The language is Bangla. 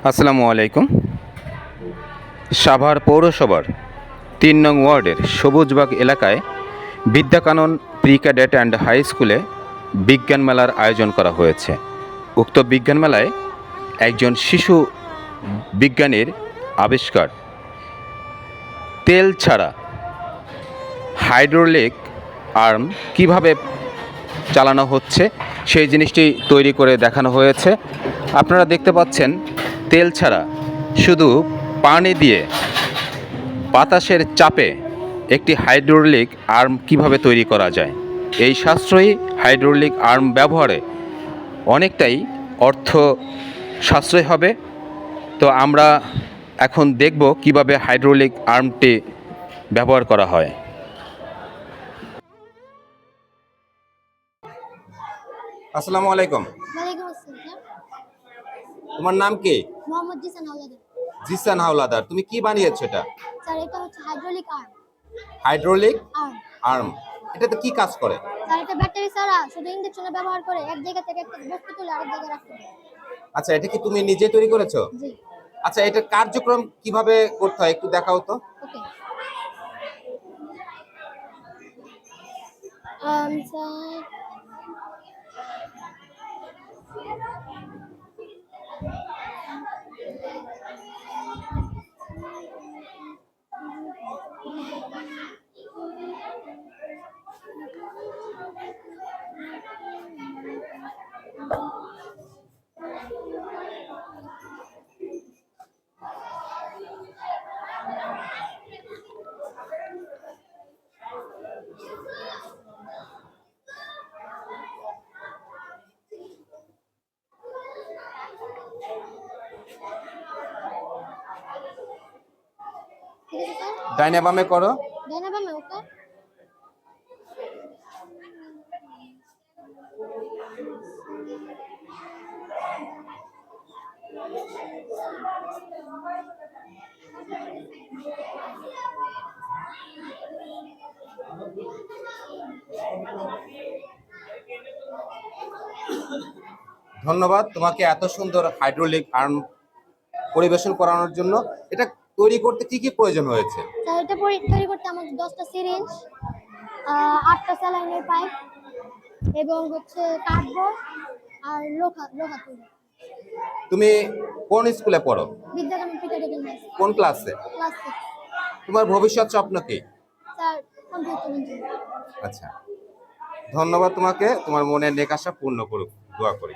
আসসালামু আলাইকুম। সাভার পৌরসভার ৩ নং ওয়ার্ডের সবুজবাগ এলাকায় Bidyakanan pre cadet and high স্কুলে বিজ্ঞান মেলার আয়োজন করা হয়েছে। উক্ত বিজ্ঞান মেলায় একজন শিশু বিজ্ঞানীর আবিষ্কার তেল ছাড়া হাইড্রোলিক আর্ম কিভাবে চালানো হচ্ছে সেই জিনিসটি তৈরি করে দেখানো হয়েছে। আপনারা দেখতে পাচ্ছেন তেল ছাড়া শুধু পানি দিয়ে বাতাসের চাপে একটি হাইড্রোলিক আর্ম কিভাবে তৈরি করা যায়। এই সাশ্রয়ী হাইড্রোলিক আর্ম ব্যবহারে অনেকটাই অর্থ সাশ্রয় হবে। তো আমরা এখন দেখব কিভাবে হাইড্রোলিক আর্মটি ব্যবহার করা হয়। আসসালামু আলাইকুম। ওয়ালাইকুম আসসালাম। তোমার নাম কি? মোহাম্মদ জিসান হাওলাদার। জিসান হাওলাদার। তুমি কি বানিয়েছো এটা? স্যার এটা হচ্ছে hydraulic arm. Hydraulic arm arm. এটাতে কি কাজ করে? স্যার এটা ব্যাটারি ছাড়া শুধু ইন্ডাকশনে ব্যবহার করে এক জায়গা থেকে একটা বস্তু তুলে আরেক জায়গায় রাখতে পারে। আচ্ছা, এটা কি তুমি নিজে তৈরি করেছো? জি। আচ্ছা, এটার কার্যক্রম কিভাবে করতে হয় একটু দেখাও তো। ওকে। স্যার ঠিক আছে স্যার। ডাইনে বামে করো। ডাইনা বামে ওকে। ধন্যবাদ তোমাকে এত সুন্দর হাইড্রোলিক আর্ম পরিবেশন করানোর জন্য। এটা তৈরি করতে কি কি প্রয়োজন হয়েছে? স্যার এটা তৈরি করতে আমাদের 10টা সিরিঞ্জ, 8টা স্যালাইনের পাইপ এবং হচ্ছে কার্ডবোর্ড আর লোহা লোহা তৈরি। তুমি কোন স্কুলে পড়ো? বিদ্যাকানন পিটাডেকেন হাই কোন ক্লাসে? ক্লাস 6। তোমার ভবিষ্যৎ স্বপ্ন কি? Sir computer engineer. আচ্ছা, ধন্যবাদ তোমাকে। তোমার মনের নেক আশা পূর্ণ করুক, দোয়া করি।